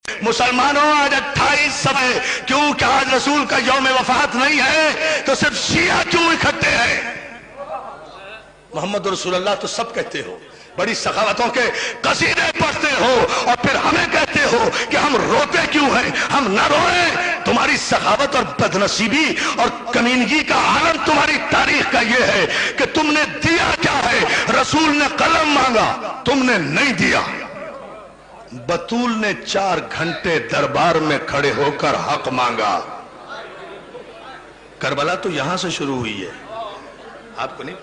مسلمانوں آج 28 صفحے کیوں کہ آج رسول کا یوم وفات نہیں ہے تو صرف شیعہ کیوں اکٹھے ہیں؟ محمد رسول اللہ تو سب کہتے ہو، بڑی سخاوتوں کے قصیدے پڑھتے ہو، اور پھر ہمیں کہتے ہو کہ ہم روتے کیوں ہیں؟ ہم نہ روئیں۔ تمہاری سخاوت اور بدنصیبی اور کمینگی کا عالم تمہاری تاریخ کا یہ ہے کہ تم نے دیا کیا ہے؟ رسول نے قلم مانگا، تم نے نہیں دیا۔ بطول نے 4 گھنٹے دربار میں کھڑے ہو کر حق مانگا۔ کربلا تو یہاں سے شروع ہوئی ہے، آپ کو نہیں؟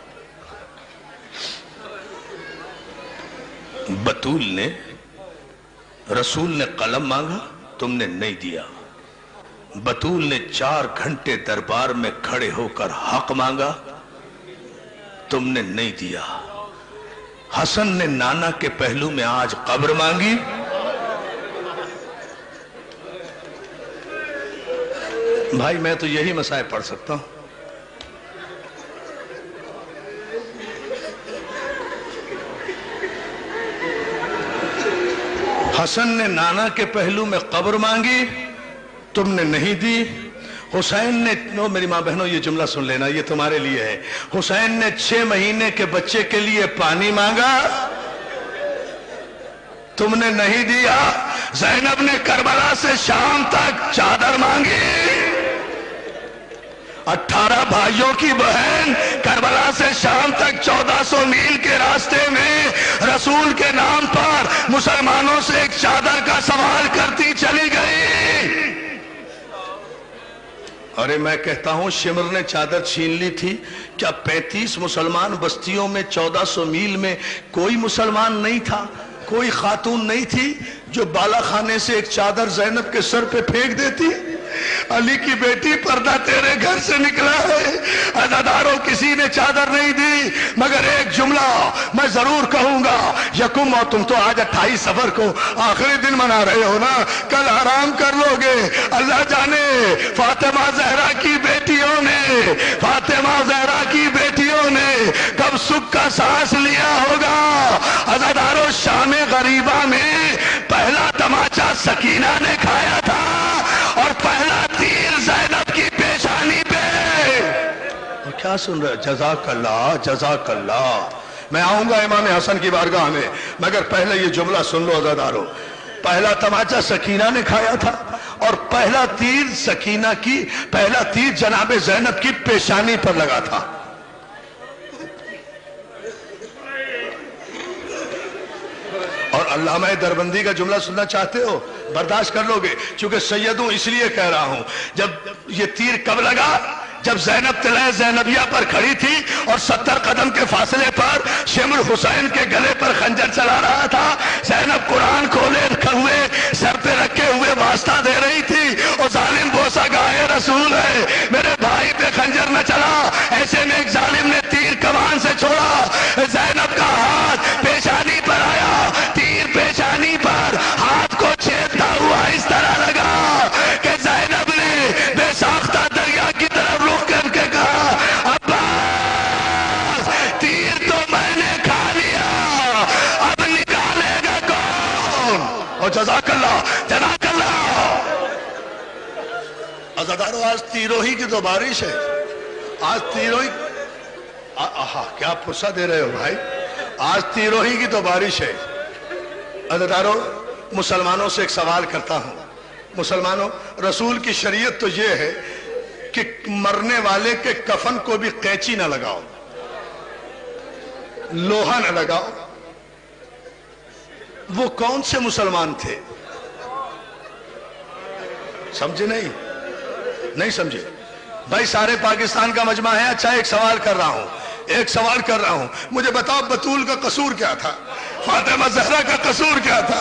بطول نے، رسول نے قلم مانگا، تم نے نہیں دیا۔ بطول نے 4 گھنٹے دربار میں کھڑے ہو کر حق مانگا، تم نے نہیں دیا۔ حسن نے نانا کے پہلو میں آج قبر مانگی، بھائی میں تو یہی مسائل پڑھ سکتا ہوں۔ حسن نے نانا کے پہلو میں قبر مانگی، تم نے نہیں دی۔ حسین نے، میری ماں بہنوں یہ جملہ سن لینا، یہ تمہارے لیے ہے۔ حسین نے 6 مہینے کے بچے کے لیے پانی مانگا، تم نے نہیں دیا۔ زینب نے کربلا سے شام تک چادر مانگی، 18 بھائیوں کی بہن کربلا سے شام تک 1400 میل کے راستے میں رسول کے نام پر مسلمانوں سے ایک چادر کا سوال کرتی چلی گئی۔ ارے میں کہتا ہوں شمر نے چادر چھین لی تھی، کیا 35 مسلمان بستیوں میں 1400 میل میں کوئی مسلمان نہیں تھا؟ کوئی خاتون نہیں تھی جو بالا خانے سے ایک چادر زینب کے سر پہ پھینک دیتی؟ علی کی بیٹی پردہ تیرے گھر سے نکلا ہے، عزاداروں کسی نے چادر نہیں دی۔ مگر ایک جملہ میں ضرور کہوں گا، یکم، اور تم تو آج 28 صفر کو آخری دن منا رہے ہو نا، کل آرام کر لو گے۔ اللہ جانے فاطمہ زہرا کی بیٹیوں نے، فاطمہ زہرا کی بیٹیوں نے کب سکھ کا سانس لیا ہوگا۔ عزاداروں شام غریبہ میں پہلا تماچا سکینہ نے کھایا تھا، اور پہلا تیر زینب کی پیشانی پہ۔ اور کیا سن رہے؟ جزاک اللہ، جزاک اللہ۔ میں آؤں گا امام حسن کی بارگاہ میں، مگر پہلے یہ جملہ سن لو عزادارو۔ پہلا تماچا سکینہ نے کھایا تھا، اور پہلا تیر سکینہ کی، پہلا تیر جناب زینب کی پیشانی پر لگا تھا۔ اور علامہ دربندی کا جملہ سننا چاہتے ہو؟ برداشت کر لو گے، چونکہ سیدوں اس لیے کہہ رہا ہوں۔ جب یہ تیر کب لگا؟ جب زینب طلعہ زینبیہ پر کھڑی تھی اور 70 قدم کے فاصلے پر شمر حسین کے گلے پر خنجر چلا رہا تھا۔ زینب قرآن کھولے ہوئے سر پہ رکھے ہوئے واسطہ دے رہی تھی، اور ظالم بوسہ گائے رسول ہے، میرے بھائی پہ خنجر نہ چلا۔ ایسے میں ایک ظالم نے تیر کمان سے چھوڑا، زینب کا ہاتھ پیشانی پر آیا، تیر پیشانی پر ہاتھ کو چھیدتا ہوا اس طرح لگا کہ زینب نے بے ساختہ دریا کی طرف رخ کر کے کہا، عباس تیر تو میں نے کھا لیا، اب نکالے گا کون؟ اور جزاک اللہ، جزاک اللہ۔ عزادارو آج تیروہی کی تو بارش ہے، آج تیروہی، کیا پرسہ دے رہے ہو بھائی؟ آج تیروہی کی تو بارش ہے۔ عزادارو مسلمانوں سے ایک سوال کرتا ہوں، مسلمانوں، رسول کی شریعت تو یہ ہے کہ مرنے والے کے کفن کو بھی قینچی نہ لگاؤ، لوہا نہ لگاؤ۔ وہ کون سے مسلمان تھے؟ سمجھے نہیں سمجھے بھائی؟ سارے پاکستان کا مجمع ہے۔ اچھا ایک سوال کر رہا ہوں، مجھے بتاؤ بطول کا قصور کیا تھا؟ فاطمہ زہرا کا قصور کیا تھا؟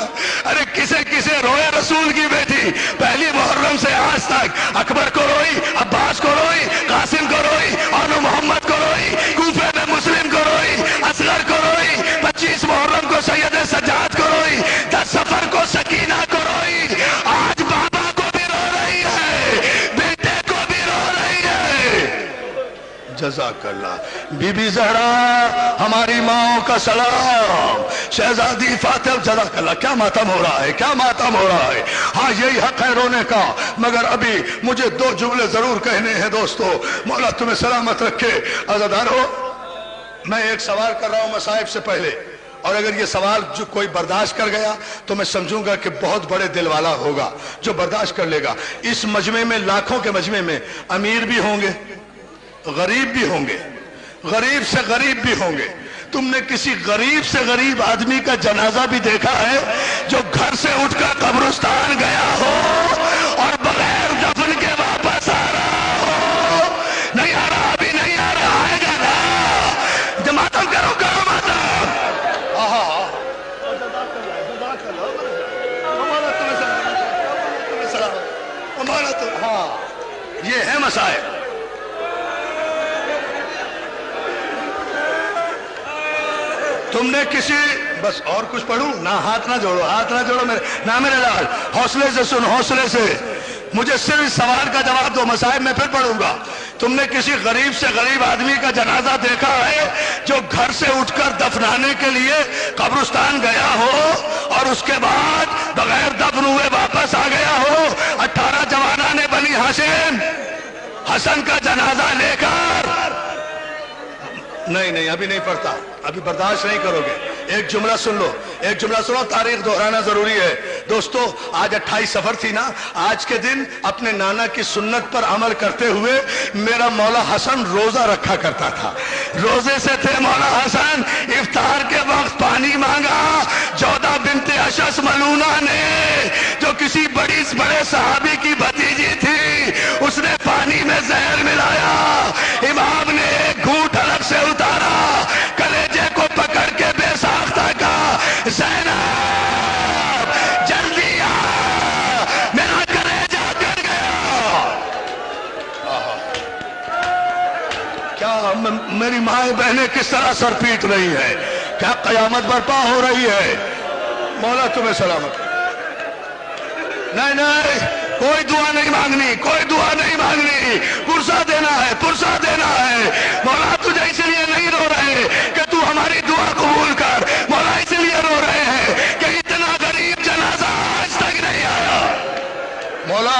ارے کسے روئے رسول کی بیٹی؟ پہلی محرم سے آج تک اکبر کو روئی، عباس کو روئی، قاسم کو روئی، آل محمد کو روئی، کوفے میں مسلم کو روئی، اصغر کو روئی، 25 محرم کو سید سجاد کو روئی، 10 صفر کو سکینہ کو روئی۔ آج بابا کو بھی رو رہی ہے، بیٹے کو بھی رو رہی ہے۔ جزاک اللہ۔ بی بی زہرا ہماری ماں کا سلام، شہزادی जज़ाक अल्लाह। क्या मातम हो रहा है, क्या मातम हो रहा है। हाँ यही हक है रोने का, मगर अभी मुझे दो जुमले जरूर कहने हैं दोस्तों। मौला तुम्हें सलामत रखे। अज़ादारो, मैं एक सवाल कर रहा हूं मसाइब से पहले, और अगर ये सवाल जो कोई बर्दाश्त कर गया तो मैं समझूंगा कि बहुत बड़े दिल वाला होगा जो बर्दाश्त कर लेगा। इस मजमे में, लाखों के मजमे में अमीर भी होंगे, गरीब भी होंगे, गरीब से गरीब भी होंगे। तुमने किसी गरीब से गरीब आदमी का जनाजा भी देखा है जो घर से उठकर कब्रिस्तान गया हो और बगैर दफन के वापस आ रहा हो? नहीं आ रहा, अभी नहीं आ रहा, आएगा ना। मातम करो, करो मातम। हाँ ये है मसाइल। तुमने किसी, बस और कुछ पढ़ूं ना, हाथ ना जोड़ो, हाथ ना जोड़ो मेरे ना, मेरे लाल हौसले से सुन, हौसले से। मुझे सिर्फ इस सवाल का जवाब दो, मसाइब मैं फिर पढ़ूंगा। तुमने किसी गरीब से गरीब आदमी का जनाजा देखा है जो घर से उठकर दफनाने के लिए कब्रिस्तान गया हो और उसके बाद बगैर दफन हुए वापस आ गया हो? 18 जवाना ने बनी हाशिम हसन का जनाजा लेकर। नहीं नहीं, अभी नहीं पढ़ता, अभी बर्दाश्त नहीं करोगे। एक जुमला सुन लो, एक जुमला सुनो, तारीख दोहराना जरूरी है दोस्तों। आज 28 सफर थी ना, आज के दिन अपने नाना की सुन्नत पर अमल करते हुए मेरा मौला हसन रोजा रखा करता था। रोजे से थे मौला हसन, इफ्तार के वक्त पानी मांगा। जौदा बिनते अशस मलूना ने, जो किसी बड़े सहाबी की भतीजी थी, उसने पानी में जहर मिलाया। इमाम ने एक घूंट अलग से उतारा, कलेजे को पकड़ के बेसाख्ता का, ज़ैनब जल्दी आ, मेरा कलेजा गिर गया। क्या मेरी माए बहनें किस तरह सर पीट रही है, क्या कयामत बर्पा हो रही है। मौला तुम्हें सलामत। नहीं नहीं, कोई दुआ नहीं मांगनी, कोई दुआ नहीं मांगनी, पुरसा देना है, पुरसा देना है। मौला तुझे इसलिए नहीं रो रहे कि तू हमारी दुआ कबूल कर, मौला इसलिए रो रहे हैं कि इतना गरीब जनाजा आज तक नहीं आया। मौला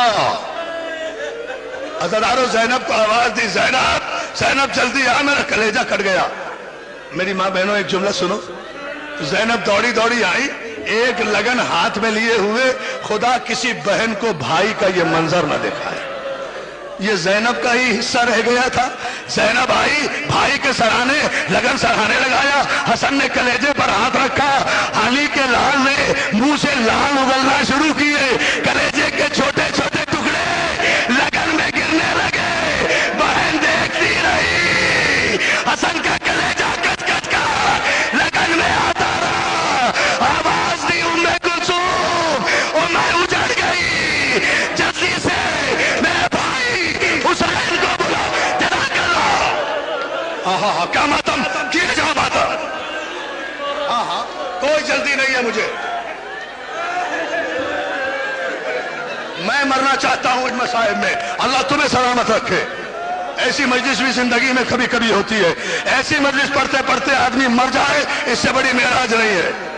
अज़ादारो, ज़ैनब को आवाज दी, ज़ैनब ज़ैनब जल्दी आ, मेरा कलेजा कट गया। मेरी माँ बहनों एक जुमला सुनो। ज़ैनब दौड़ी दौड़ी आई, एक लगन हाथ में लिए हुए। खुदा किसी बहन को भाई का ये मंजर न देखा है, ये ज़ैनब का ही हिस्सा रह गया था। ज़ैनब आई, भाई के सराहने लगन सराहने लगाया। हसन ने कलेजे पर हाथ रखा, हाली के लाल ने मुंह से लाल उगलना शुरू किए। कलेजे के छोटे छोटे टुकड़े लगन में गिरने लगे। बहन देखती रही, हसन का कलेजा कच कच कर लगन में आता रहा। आवाज दी उम्मे कुलसूम, और मैं उजड़ गई। जल्दी से मेरे भाई हुसैन को बुला, जरा कर लो। हाँ, क्या मातम किए जा मातम। हाँ, कोई जल्दी नहीं है मुझे, मैं मरना चाहता हूं इन मसाइब में। अल्लाह तुम्हें सलामत रखे। ऐसी मजलिस भी जिंदगी में कभी कभी होती है, ऐसी मजलिस पढ़ते पढ़ते आदमी मर जाए, इससे बड़ी मेराज नहीं है।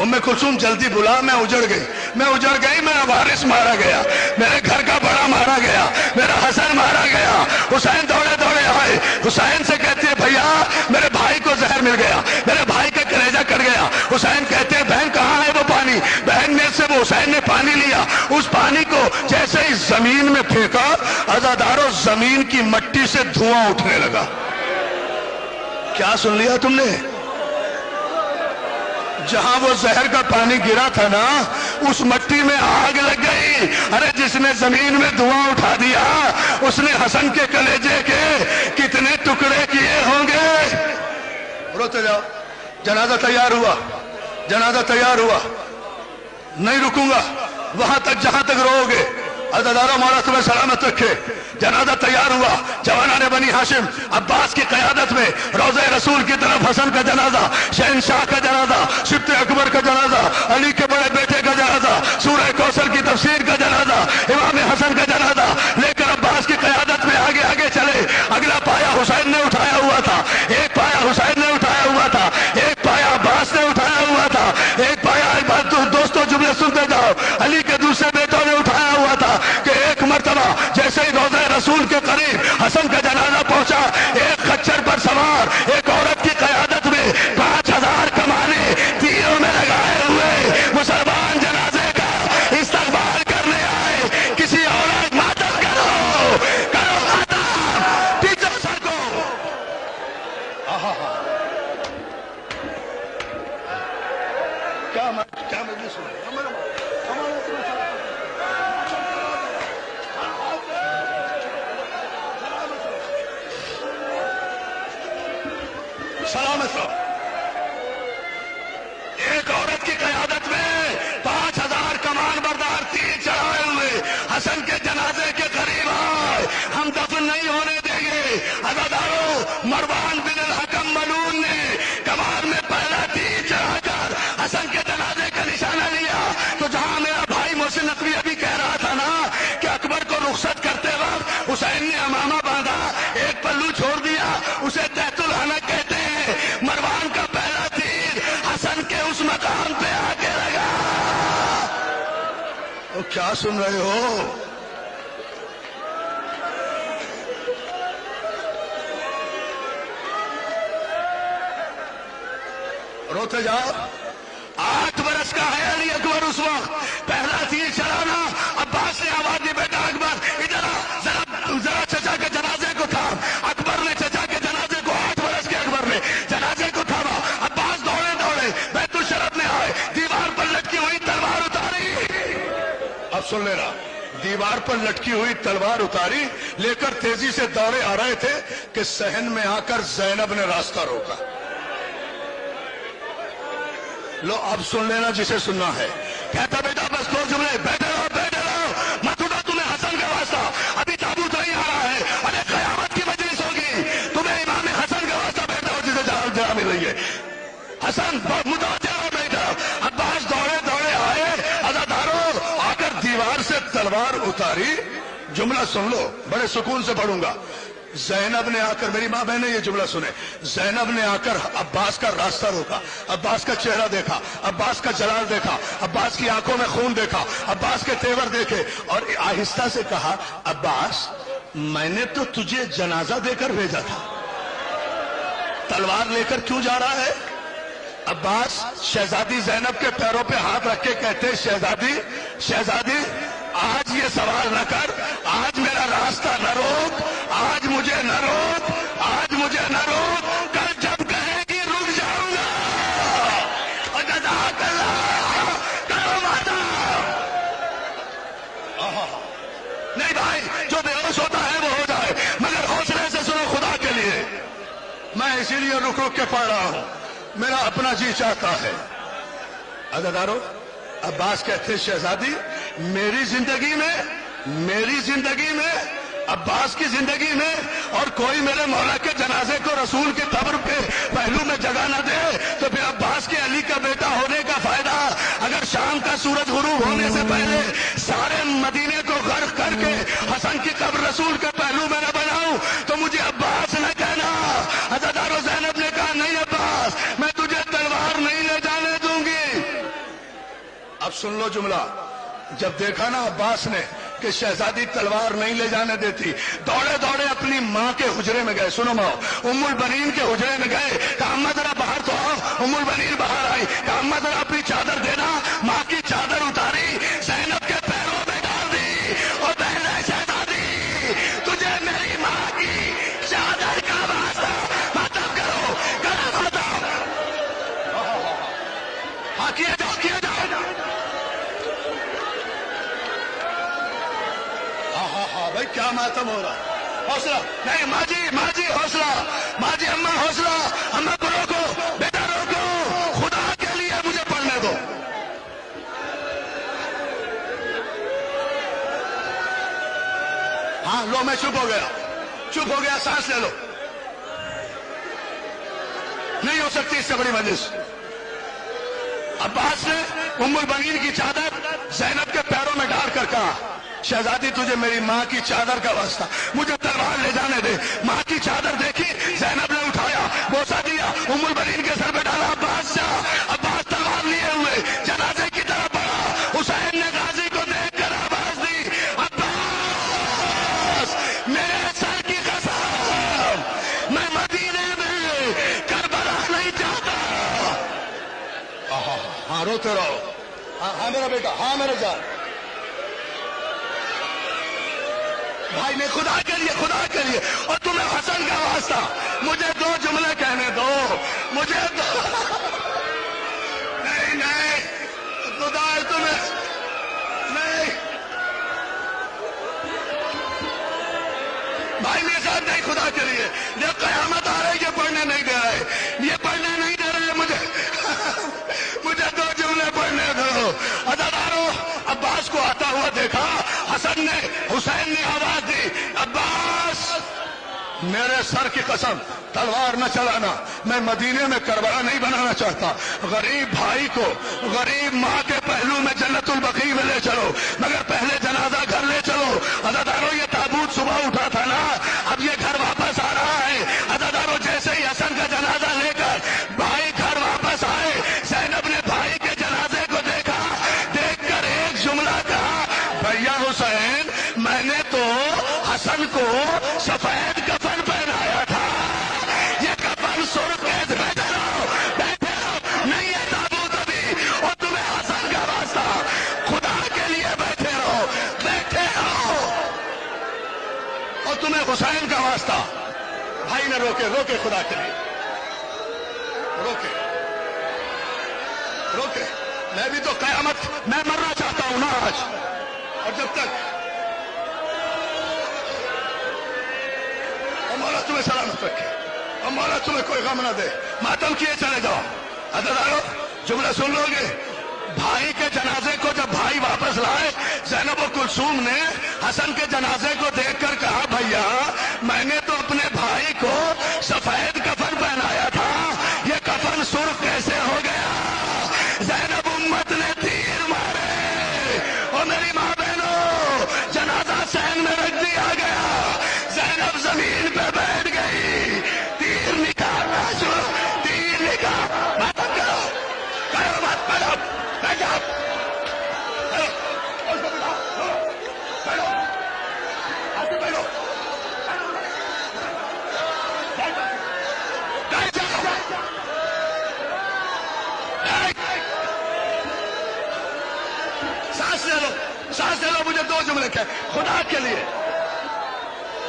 उम्मे कुलसूम जल्दी बुला, मैं उजड़ गई, मेरा वारिस मारा गया, मेरे घर का बड़ा मारा गया, मेरा हसन मारा गया। हुसैन दौड़े दौड़े आए, हुसैन से कहते हैं भैया मेरे भाई को जहर मिल गया, मेरे भाई का कलेजा कट गया। हुसैन कहते हैं बहन कहाँ है वो पानी? बहन ने से वो हुसैन ने पानी लिया, उस पानी को जैसे ही जमीन में फेंका, अज़ादारो जमीन की मट्टी से धुआं उठने लगा। क्या सुन लिया तुमने? जहां वो जहर का पानी गिरा था ना, उस मट्टी में आग लग गई। अरे जिसने जमीन में धुआं उठा दिया, उसने हसन के कलेजे के कितने टुकड़े किए होंगे। रोते जाओ, जनाजा तैयार हुआ, जनाजा तैयार हुआ, नहीं रुकूंगा वहां तक जहां तक रोओगे। अज़ादारो मौला तुम्हें सलामत रखे। जनाजा तैयार हुआ, जवाना ने बनी हाशिम अब्बास की क़यादत में रोज़े रसूल की तरफ हसन का जनाजा, शहनशाह का जनाजा, सिब्ते अकबर का जनाजा, अली के बड़े बेटे का जनाजा, सूरह कौसर की तफसीर का जनाजा, इमाम हसन का जनाजा लेकर अब्बास की क़यादत में आगे आगे चले। अगला पाया हुसैन ने उठाया हुआ था, एक पाया हुसैन ने उठाया हुआ था, एक पाया अब्बास ने उठाया हुआ था, एक के दूसरे बेटों ने उठाया हुआ था कि एक मर्तबा जैसे ही रोज़े रसूल के करीब हसन का जनाजा पहुंचा, एक खच्चर पर सवार एक औरत की क़यादत में 5000 कमाने तीरों में लगाए हुए मुसलमान जनाजे का इस्तकबाल करने आए। किसी और मातम करो मातम, पीछे सर को। क्या मजलिस हुई? सलामत रहो। एक औरत की क़यादत में 5000 कमान बरदार तीर चढ़ाए हुए हसन के जनाजे के करीब आए। हम दफन नहीं होने देंगे। अज़ादारों, मरवान बिन अल-हकम मलून ने कमान में पहला तीर चढ़ाकर हसन के जनाजे का निशाना लिया। तो जहां मेरा भाई मोहसिन नकवी अभी कह रहा था ना कि अकबर को रुखसत करते वक्त हुसैन ने अमामा बांधा, एक पल्लू छोड़ दिया, उसे तहतुल हनक कहते हैं। मरवान का पहला तीर हसन के उस मकाम पे आके लगा। तो क्या सुन रहे हो? रोते जाओ। 8 बरस का है अली अकबर उस वक्त। पहला तीर चलाना, अब्बास ने आवाज दी, बेटा अकबर इधर आ, जरा चचा के जनाजे को थाम। अकबर ने चचा के जनाजे को, 8 बरस के अकबर ने जनाजे को थामा। अब्बास दौड़े दौड़े बैतुल शरफ में आए, दीवार पर लटकी हुई तलवार उतारी। अब सुन लेना, दीवार पर लटकी हुई तलवार उतारी, लेकर तेजी से दौड़े आ रहे थे कि सहन में आकर जैनब ने रास्ता रोका। लो अब सुन लेना जिसे सुनना है। कहता बेटा बस 2 जुमले, बैठे रहो मत उठो, तुम्हें हसन का वास्ता, अभी ताबूत नहीं आ रहा है, अरे कयामत की मजलिस होगी, तुम्हें इमाम हसन का वास्ता, बैठा हो जिसे जगह मिल रही है। हसन मुतवज्जह हो बैठा। अब्बास दौड़े दौड़े आए, अज़ादारों आकर दीवार से तलवार उतारी। जुमला सुन लो, बड़े सुकून से पढ़ूंगा। जैनब ने आकर, मेरी माँ बहने ये जुमला सुने, जैनब ने आकर अब्बास का रास्ता रोका, अब्बास का चेहरा देखा, अब्बास का जलाल देखा, अब्बास की आंखों में खून देखा, अब्बास के तेवर देखे और आहिस्ता से कहा, अब्बास मैंने तो तुझे जनाजा देकर भेजा था, तलवार लेकर क्यों जा रहा है? अब्बास शहजादी जैनब के पैरों पे हाथ रख के कहते, शहजादी आज ये सवाल न कर, आज मेरा रास्ता न रोक, आज मुझे न रोक, कल जब कहेगी रुक जाऊंगा। और करो माता। नहीं भाई, जो बेहोश होता है वो हो जाए, मगर हौसले से सुनो खुदा के लिए। मैं इसीलिए रुक रुक के पढ़ रहा हूं, मेरा अपना जी चाहता है। अज़ादारों, अब्बास कहते, शहजादी मेरी जिंदगी में अब्बास की जिंदगी में और कोई मेरे मौला के जनाजे को रसूल के कब्र पे पहलू में जगह न दे तो फिर अब्बास के अली का बेटा होने का फायदा। अगर शाम का सूरज गुरूब होने से पहले सारे मदीने को गर्क करके हसन की कब्र रसूल के पहलू में न बनाऊं तो मुझे अब्बास न कहना। अज़ादारों, ज़ैनब ने कहा, नहीं अब्बास, मैं तुझे तलवार नहीं ले जाने दूंगी। अब सुन लो जुमला। जब देखा ना अब्बास ने कि शहजादी तलवार नहीं ले जाने देती, दौड़े दौड़े अपनी माँ के हुजरे में गए। सुनो माँ, उम्मुल बनीन के हुजरे में गए, कहा अम्मा जरा बाहर तो आओ। उम्मुल बनीन बाहर आई, कहा अम्मा जरा अपनी चादर देना। माँ की चादर उतारी, ज़ैनब के पैरों में डाल दी और बहना, शहजादी तुझे मेरी माँ की चादर का वास्ता मातम करो, हाँ किया जाओ। भाई क्या मातम हो रहा है? हौसला नहीं माँ जी हौसला, माँ जी अम्मा हौसला, अम्मा को रोको, बेटा रोको, खुदा के लिए मुझे पढ़ने दो। हाँ लो, मैं चुप हो गया, सांस ले लो। नहीं हो सकती इससे बड़ी मजलिस। अब्बास ने उम्मुल बनीन की चादर ज़ैनब के पैरों में डालकर कहा, शहजादी तुझे मेरी माँ की चादर का वास्ता, मुझे तलवार ले जाने दे। माँ की चादर देखी, ज़ैनब ने उठाया, बोसा दिया, उम्मुल बनीन के सर पे डाला। अब्बास तलवार लिए हुए जनाजे की तरफ बढ़ा, हुसैन ने गाजी को روتے رہو. ہاں میرا بیٹا, ہاں میرا جان بھائی نے خدا کے لیے اور تمہیں حسن کا واسطہ مجھے 2 جملے کہنے دو, مجھے نہیں خدا ہے تمہیں نہیں بھائی میرے ساتھ نہیں, خدا کے لیے جب قیامت آ رہی ہے پڑھنے نہیں دے رہے, یہ پڑھنے نہیں دے رہے مجھے 2 جملے پڑھنے دو. عزادارو عباس کو آتا ہوا دیکھا, حسن نے حسین نے آواز دی, عباس میرے سر کی قسم تلوار نہ چلانا, میں مدینے میں کربلا نہیں بنانا چاہتا. غریب بھائی کو غریب ماں کے پہلو میں جنت البقیع میں لے چلو, مگر پہلے جنازہ گھر لے چلو. عزادارو یہ تابوت صبح اٹھا تھا نا, اب یہ گھر واپس آ رہا ہے. عزادارو جیسے ہی حسن کا جنازہ لے کر بھائی گھر واپس آئے, زینب نے بھائی کے جنازے کو دیکھا, دیکھ کر ایک جملہ کہا, بھیا حسین میں نے تو حسن کو سفید کفن پہنایا تھا, یہ کفن سرخ بیٹھے رہو نہیں ہے تابوت ابھی, اور تمہیں حسن کا واسطہ خدا کے لیے بیٹھے رہو اور تمہیں حسین کا واسطہ. بھائی نے روکے خدا کے لیے روکے. میں بھی تو قیامت میں مرنا چاہتا ہوں نا آج, اور جب تک مولا تمہیں سلامت رکھے اور مولا تمہیں کوئی غم نہ دے, ماتم کیے چلے جاؤ. عزادارو جملہ سن لو گے, بھائی کے جنازے کو جب بھائی واپس لائے, زینب و کلثوم نے حسن کے جنازے کو دیکھ کر کہا, بھیا میں نے تو اپنے بھائی کو سفید کفن پہنایا تھا, یہ کفن سرخ کیسے ہو گیا؟ زینب امت نے تیر مارے, اور میری ماں بہنوں جنازہ سین میں رکھ دیا گیا, زینب زمین پہ بیٹھ گئی, تیر نکالنا شروع, تیر نکال, ماتم کرو مت بیٹھو سانس لے لو. مجھے 2 جملے کہے خدا کے لیے,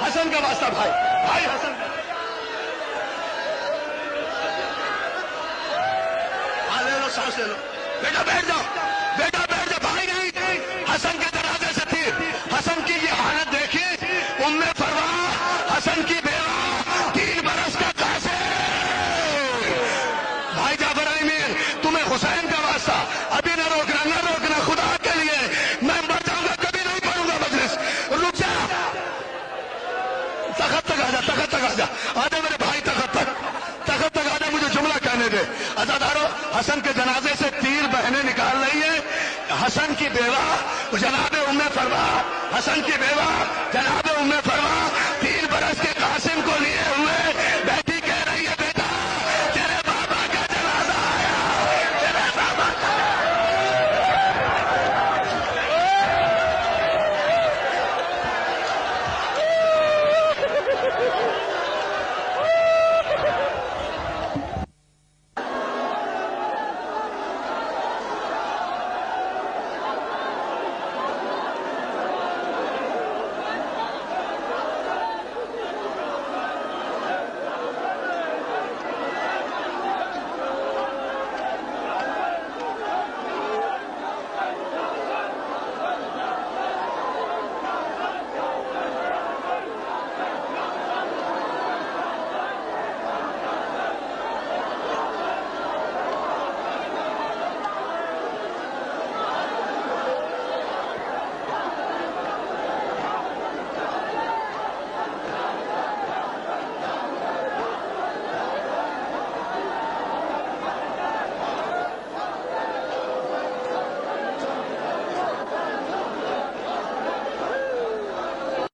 حسن کا واسطہ بھائی حسن لے لو, سانس لے لو. بیٹا بیٹھ جاؤ بھائی نہیں, حسن کے جنازے سے تھی. حسن کی یہ حالت دیکھی, ام فروا حسن کی بیوہ 3 برس کا قاصر. بھائی جعفر امین تمہیں حسین کا واسطہ ابھی نہ روکنا خدا کے لیے, میں مر جاؤں گا کبھی نہیں پڑھوں گا مجلس, رک جا. تخت تک آ جا آجا میرے بھائی, تخت تک آ جا, مجھے جملہ کہنے دے. عزادارو حسن کے جنازے سے 3 بہنیں نکال رہی ہیں. حسن کی بیوہ جناب ام فروا, حسن کی بیوہ جناب ام فروا 3 برس کے